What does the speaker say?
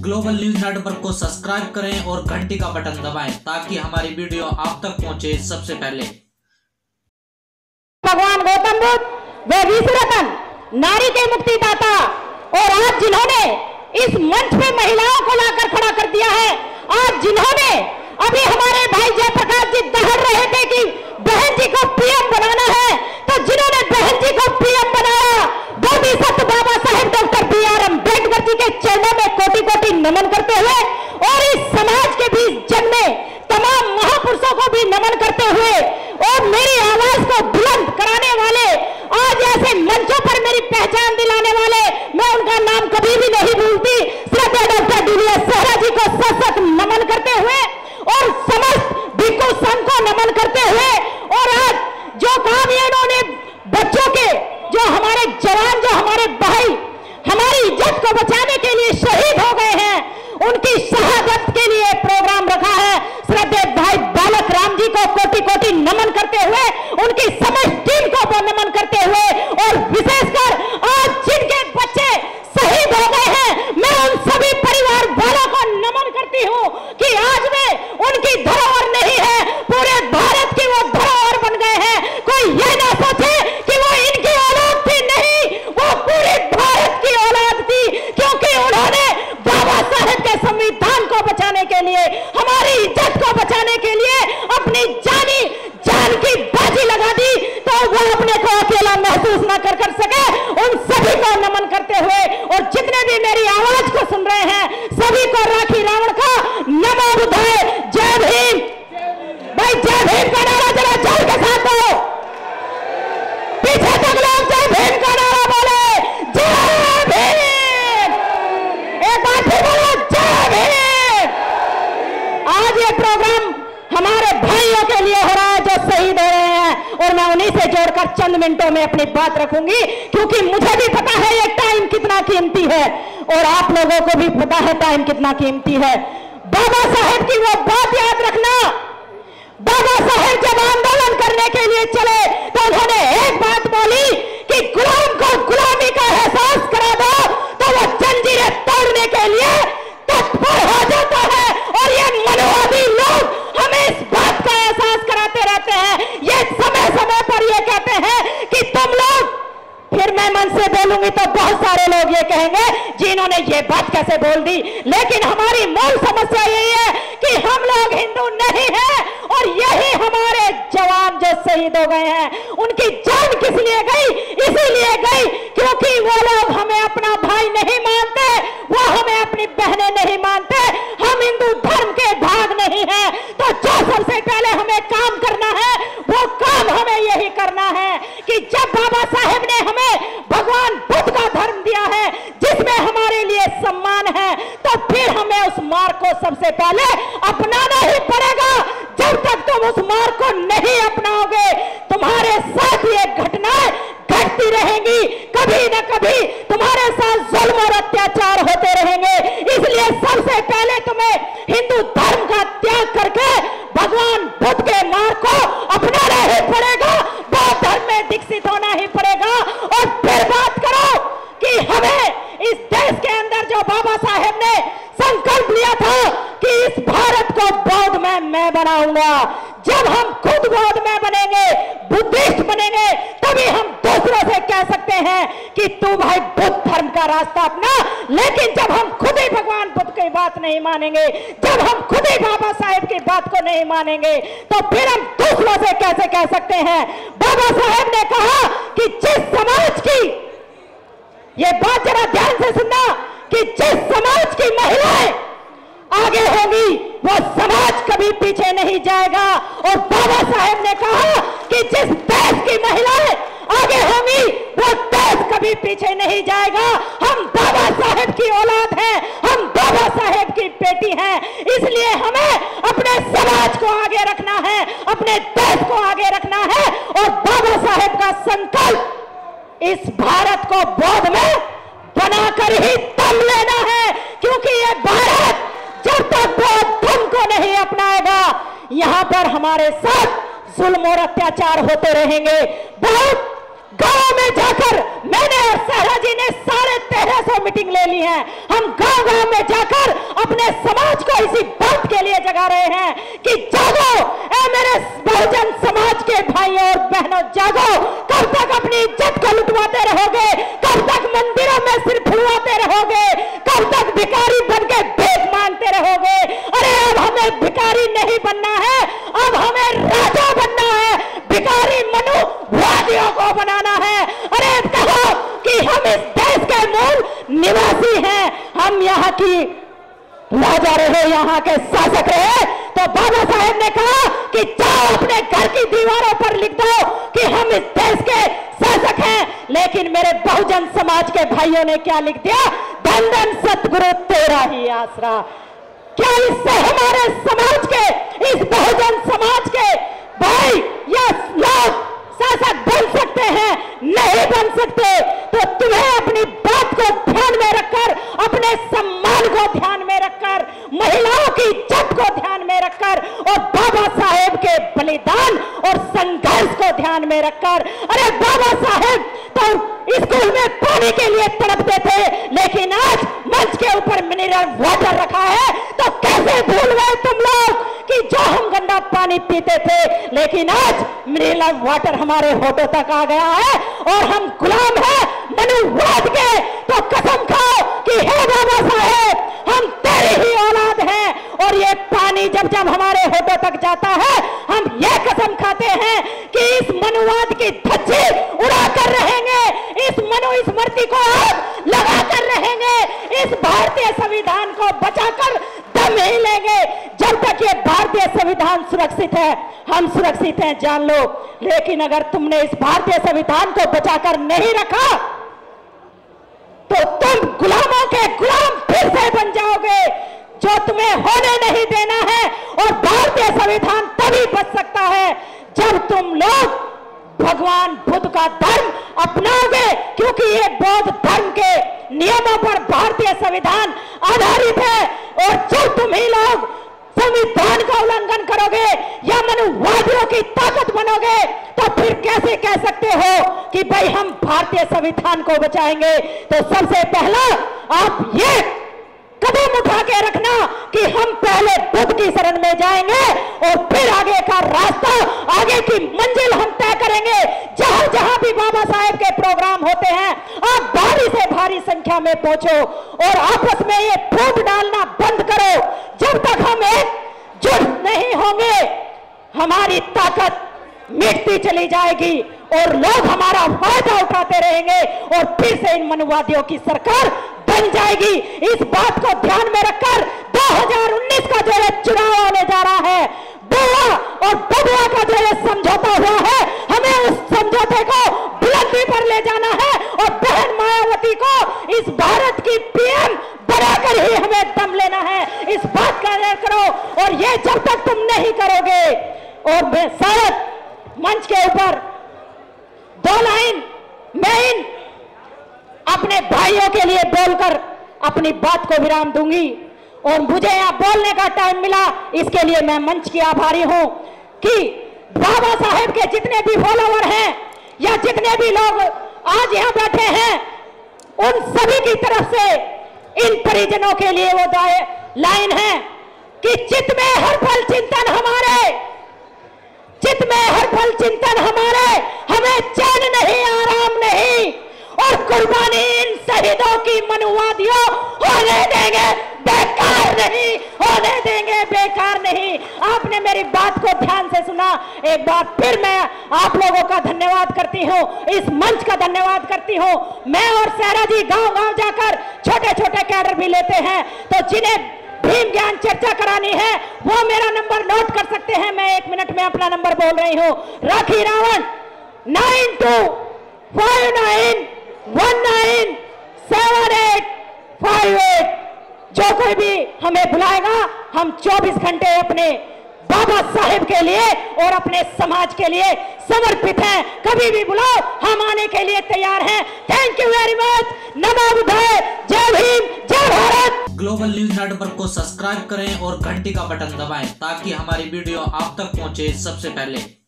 Global news network को subscribe करें और घंटी का बटन दबाएं ताकि हमारी वीडियो आप तक पहुंचे सबसे पहले। भगवान गौतम बुद्ध वे विश्वरतन नारी के मुक्तिदाता और आज जिन्होंने इस मंच पे महिलाओं को लाकर खड़ा कर दिया है, आज जिन्होंने अभी हमारे भाई जयप्रकाश जी दहर रहे थे कि बहन जी को पीएम बनाना है, तो जिन्होंने बहन जी को पीएम बनाया वो भी सत्य बाबा साहेब डॉक्टर बी.आर. अम्बेडकर जी के चरणों में कोटि कोटि नमन करते हुए और इस समाज के बीच जन्मे तमाम महापुरुषों को भी नमन करते हुए और मेरी आवाज को बुलंद कराने वाले, आज ऐसे मंचों पर मेरी पहचान दिलाने वाले, मैं उनका नाम कभी भी नहीं भूलती, श्रद्धेय डॉक्टर डी.वी.एस. साहरा जी को सशक्त नमन करते हुए और समस्त भिक्षु संघ को नमन करते हुए और आज जो काम इन्होंने बच्चों के, जो हमारे जवान, जो हमारे भाई हमारी इज्जत को बचाने के लिए शहीद हो गए हैं, उनकी शहादत के लिए प्रोग्राम रखा है। श्रद्धेय भाई बालक राम जी को कोटि कोटि नमन करते हुए, उनकी समस्त टीम को नमन करते हुए और विशेषकर आज जिनके बच्चे शहीद हो गए हैं, मैं उन सभी परिवार वालों को नमन करती हूं कि आज वे उनकी धरोहर नहीं है, पूरे भारत की वो धरोहर बन गए हैं। कोई यह ना सोचे कि वो इनकी औलाद थी, नहीं, वो पूरे भारत की औलाद थी, क्योंकि उन्होंने बाबा साहेब के संविधान को बचाने के लिए, हमारी इज्जत को बचाने के लिए अपनी जान की बाजी लगा दी, तो वो अपने को अकेला महसूस ना कर सके। उन सभी को नमन करते हुए और जितने भी मेरी आवाज को सुन रहे हैं, सभी को राखी रावण का नमो बुद्धाय, जय भीम। भाई जय भीम का नारा जरा जोर के साथ दो, पीछे तक लोग जय भीम का नारा बोले, जय भीम, एक बार फिर बोलो जय भीम। आज ये प्रोग्राम हमारे भाइयों के लिए हो रहा है जो शहीद हो रहे हैं और मैं उन्हीं से जोड़कर चंद मिनटों में अपनी बात रखूंगी, क्योंकि मुझे भी पता है ये टाइम कितना कीमती है और आप लोगों को भी पता है टाइम कितना कीमती है। बाबा साहेब की वो बात याद रखना, बाबा साहेब जब आंदोलन करने के लिए चले तो उन्होंने एक बात बोली कि गुलाम को गुलामी का एहसास करा दो तो वो जंजीरें तोड़ने के लिए तत्पर हो जाता है। और ये मनोवादी लोग हमें इस बात का एहसास कराते रहते हैं, ये समय समय पर ये कहते हैं कि तुम लोग, फिर मैं मन से बोलूंगी तो बहुत सारे लोग ये कहेंगे जिन्होंने ये बात कैसे बोल दी, लेकिन हमारी मूल समस्या यही है कि हम लोग हिंदू नहीं हैं और यही हमारे जवान जो शहीद हो गए हैं उनकी जान किस लिए गई, इसीलिए गई क्योंकि वो लोग हमें अपना भाई नहीं मानते, वो हमें अपनी बहनें नहीं मानते, हम हिंदू धर्म के भाग नहीं हैं। तो जो सबसे पहले हमें काम करना है वो काम हमें यही करना है कि जब बाबा साहेब ने हमें भगवान बुद्ध का धर्म दिया है जिसमें हमारे लिए सम्मान है, तो फिर हमें उस मार्ग को सबसे पहले अपनाना ही पड़ेगा। जब तक तुम उस मार्ग को नहीं अपनाओगे तुम्हारे साथ ये घटनाएं घटती रहेंगी, कभी न कभी तुम्हारे साथ जुल्म और अत्याचार होते रहेंगे। इसलिए सबसे पहले तुम्हें हिंदू धर्म का त्याग करके भगवान बुद्ध के मार्ग को अपनाना ही पड़ेगा, बौद्ध धर्म में दीक्षित होना ही पड़ेगा। और फिर बात करो कि हमें इस देश के अंदर जो बाबा साहेब ने संकल्प लिया था कि इस भारत को बौद्ध में मैं बनाऊंगा, जब हम खुद बौद्ध में बनेंगे, बुद्धिस्ट बनेंगे, तभी हम दूसरों से कह सकते हैं कि तू भाई बुद्ध धर्म का रास्ता अपना। लेकिन जब हम खुद ही भगवान बुद्ध की बात नहीं मानेंगे, जब हम खुद ही बाबा साहेब की बात को नहीं मानेंगे, तो फिर हम दूसरों से कैसे कह सकते हैं। बाबा साहेब ने कहा कि जिस समाज की, ये बात जरा ध्यान से सुनना, कि जिस समाज की महिलाएं आगे होंगी वो समाज कभी पीछे नहीं जाएगा। और बाबा साहेब ने कहा कि जिस देश की महिलाएं आगे होंगी वो देश कभी पीछे नहीं जाएगा। हम बाबा साहेब की औलाद हैं, हम बाबा साहेब की बेटी हैं, इसलिए हमें अपने समाज को आगे रखना है, अपने देश को आगे रखना है और बाबा साहेब का संकल्प इस भारत को बौद्ध में बनाकर ही दम लेना है, क्योंकि ये भारत जब तक बौद्ध धर्म को नहीं अपनाएगा यहां पर हमारे साथ जुल्म और अत्याचार होते रहेंगे। बहुत गांव में जाकर मैंने और साहरा जी ने 1350 मीटिंग ले ली है। हम गांव गांव में जाकर लगा रहे हैं कि जागो ऐ मेरे बहुजन समाज के भाइयों और बहनों, जागो। कब तक अपनी इज्जत को लुटवाते रहोगे? कब तक मंदिरों में सिर फुलवाते रहोगे? कब तक भिखारी बनके भीख मांगते रहोगे? अरे अब हमें भिखारी नहीं बनना है, अब हमें राजा बनना है, भिखारी मनुवादियों को बनाना है। अरे कहो कि हम इस देश के मूल निवासी हैं, हम यहाँ की राजा रहे, यहाँ के शासक रहे। तो बाबा साहेब ने कहा कि जाओ अपने घर की दीवारों पर लिख दो कि हम इस देश के शासक हैं। लेकिन मेरे बहुजन समाज के भाइयों ने क्या लिख दिया? धन धन सतगुरु तेरा ही आसरा। क्या इससे हमारे समाज के, इस बहुजन समाज के भाई या लोग शासक बन सकते हैं? नहीं बन सकते। तो तुम्हें अपनी बात को ध्यान में रखकर, अपने सम्मान को ध्यान में रखकर, महिलाओं की इज्जत को ध्यान में रखकर और बाबा साहेब के बलिदान और संघर्ष को ध्यान में रखकर, अरे बाबा साहेब तो स्कूल में पानी के लिए तड़पते थे, लेकिन आज मंच के ऊपर मिनरल वाटर रखा है। तो कैसे भूल गए तुम लोग कि जो हम गंदा पानी पीते थे, लेकिन आज मिनरल वाटर हमारे होठों तक आ गया है और हम गुलाम हैं मनुवाद के। तो कसम खाओ कि हे बाबा साहेब, हम तेरी ही औलाद हैं। और ये पानी जब जब हमारे होठों तक जाता है, हम ये कसम खाते हैं कि इस मनुवाद की धज्जी उड़ा कर रहेंगे, इस मनुस्मृति को आग लगा कर रहेंगे, इस भारतीय संविधान को बचाकर दम ही लेंगे। जब तक ये भारतीय संविधान सुरक्षित है, हम सुरक्षित हैं, जान लो। लेकिन अगर तुमने इस भारतीय संविधान को बचाकर नहीं रखा तो तुम गुलामों के गुलाम फिर से बन जाओगे, जो तुम्हें होने नहीं देना है। और भारतीय संविधान तभी बच सकता है जब तुम लोग भगवान बुद्ध का धर्म अपनाओगे, क्योंकि ये बौद्ध धर्म के नियमों पर भारतीय संविधान आधारित है। और जब तुम ही लोग संविधान का उल्लंघन करोगे या मनुवादियों की ताकत बनोगे, तो फिर कैसे कह सकते हो कि भाई हम भारतीय संविधान को बचाएंगे? तो सबसे पहला आप ये कदम उठा के रखना कि हम पहले बुद्ध की शरण में जाएंगे और फिर आगे का रास्ता, आगे की मंजिल हम तय करेंगे। जहां जहां भी बाबा साहेब के प्रोग्राम होते हैं, आप भारी से भारी संख्या में पहुंचो और आपस में ये फूट डालना बंद करो। जब तक हम एकजुट नहीं होंगे, हमारी ताकत मिटती चली जाएगी और लोग हमारा फायदा उठाते रहेंगे और फिर से इन मनुवादियों की सरकार बन जाएगी। इस बात को ध्यान में रखकर 2019 का जो चुनाव होने जा रहा है, बुआ और बबुआ का जो समझौता हुआ है, हमें उस समझौते को बुलंदी पर ले जाना है और बहन मायावती को इस भारत की पीएम बनाकर ही हमें दम लेना है। इस बात का ध्यान करो। और ये जब तक तुम नहीं करोगे, और मैं शायद मंच के ऊपर 2 लाइन मैं अपने भाइयों के लिए बोलकर अपनी बात को विराम दूंगी। और मुझे यहां बोलने का टाइम मिला, इसके लिए मैं मंच की आभारी हूं कि बाबा साहेब के जितने भी फॉलोवर हैं या जितने भी लोग आज यहां बैठे हैं, उन सभी की तरफ से इन परिजनों के लिए वो लाइन है कि चित्त में हर पल चिंतन हमारे, चित्त में हर पल चिंतन हमारे, हमें चैन नहीं, आराम नहीं, और कुर्बानी इन शहीदों की मनुवादियों होने देंगे बेकार नहीं, होने देंगे बेकार नहीं। आपने मेरी बात को ध्यान से सुना। एक बार फिर मैं आप लोगों का धन्यवाद करती हूँ, इस मंच का धन्यवाद करती हूँ। मैं और सहरा जी गांव गांव जाकर छोटे छोटे कैडर भी लेते हैं, तो जिन्हें भीम ज्ञान चर्चा करानी है वो मेरा नंबर नोट कर सकते हैं। मैं 1 मिनट में अपना नंबर बोल रही हूँ। राखी रावण 9259197858। जो कोई भी हमें बुलाएगा, हम 24 घंटे अपने बाबा साहेब के लिए और अपने समाज के लिए समर्पित हैं। कभी भी बुलाओ, हम आने के लिए तैयार हैं। Thank you very much. नमो बुद्धाय। जय भीम, जय भारत। ग्लोबल न्यूज नेटवर्क को सब्सक्राइब करें और घंटी का बटन दबाएं ताकि हमारी वीडियो आप तक पहुंचे सबसे पहले।